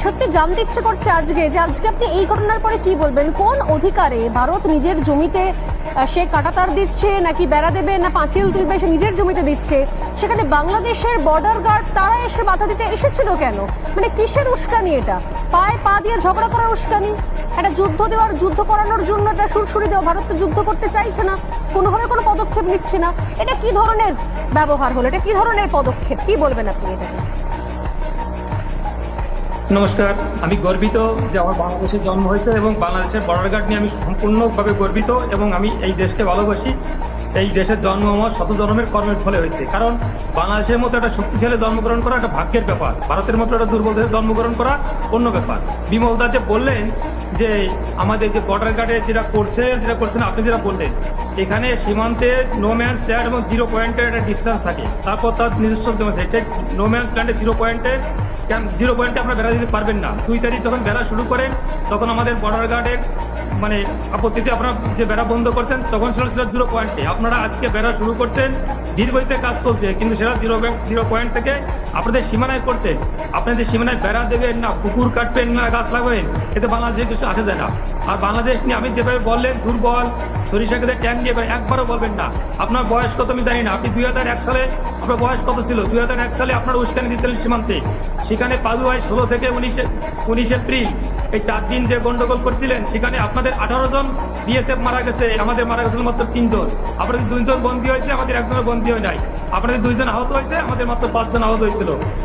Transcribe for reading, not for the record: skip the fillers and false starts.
সত্যি জানতে ইচ্ছে করছে আজকে আপনি এই ঘটনার পরে কি বলবেন? কোন অধিকারে ভারত নিজের জমিতে সে কাঁটাতার দিচ্ছে, নাকি বেড়া দেবে, না পাঁচিল তুলবে, সে নিজের জমিতে দিচ্ছে, সেখানে বাংলাদেশের বর্ডার গার্ড তারা এসে বাধা দিতে এসেছিল কেন? মানে কিসের উস্কানি এটা? পায়ে পা দিয়ে ঝগড়া করার উস্কানি? একটা যুদ্ধ করানোর জন্য একটা সুরসুরি দেওয়া? ভারত তো যুদ্ধ করতে চাইছে না, কোনোভাবে কোনো পদক্ষেপ নিচ্ছে না। এটা কি ধরনের ব্যবহার হলো? এটা কি ধরনের পদক্ষেপ? কি বলবেন আপনি এটাকে? নমস্কার, আমি গর্বিত যে আমার বাংলাদেশে জন্ম হয়েছে এবং বাংলাদেশের বর্ডার গার্ড নিয়ে আমি সম্পূর্ণভাবে গর্বিত এবং আমি এই দেশকে ভালোবাসি। এই দেশের জন্ম আমার শত জন্মের কর্মের ফলে হয়েছে। কারণ বাংলাদেশের মতো একটা শক্তিশালী জন্মগ্রহণ করা একটা ভাগ্যের ব্যাপার, ভারতের মতো একটা দুর্বল দেশে জন্মগ্রহণ করা অন্য ব্যাপার। বিমল দা যে বললেন যে আমাদের যে বর্ডার গার্ডে যেটা করছেন আপনি যেটা বললেন, এখানে সীমান্তে নো ম্যান্স ল্যান্ড এবং 0 পয়েন্টের একটা ডিস্টেন্স থাকে, তারপর তার নিজস্ব জমি আছে। নো ম্যান্স ল্যান্ডে 0 পয়েন্টে আপনারা বেড়া দিতে পারবেন না। 2 তারিখ যখন বেড়া শুরু করেন তখন আমাদের বর্ডার গার্ডের মানে আপত্তিতে আপনারা যে বেড়া বন্ধ করছেন তখন ছিল 0 পয়েন্টে। আপনারা আজকে বেড়া শুরু করছেন, দীর্ঘতে কাজ চলছে, কিন্তু সেটা 0 পয়েন্ট থেকে আপনাদের সীমানায় করছেন। আপনাদের সীমানায় বেড়া দেবেন না, পুকুর কাটবেন না, গাছ লাগাবেন, এতে বাংলাদেশে কিছু আসা যায় না। আর বাংলাদেশ নিয়ে আমি যেভাবে বললেন দুর্বল, সরিষা খেতে ট্যাঙ্ক নিয়ে একবারও বলবেন না। আপনার বয়স কত আমি জানি না, আপনি 2001 সালে আপনার বয়স কত ছিল? 2001 সালে আপনারা উস্কানি দিয়েছিলেন সীমান্তে। সেখানে পাদুয়ায় 16 থেকে 19 এপ্রিল এই 4 দিন যে গন্ডগোল করছিলেন, সেখানে আপনাদের 18 জন বিএসএফ মারা গেছে, আমাদের মারা গেছিল মাত্র 3 জন। আপনাদের 2 জন বন্দী হয়েছে, আমাদের 1 জনের বন্দী হয় নাই। আপনাদের 2 জন আহত হয়েছে, আমাদের মাত্র 5 জন আহত হয়েছিল।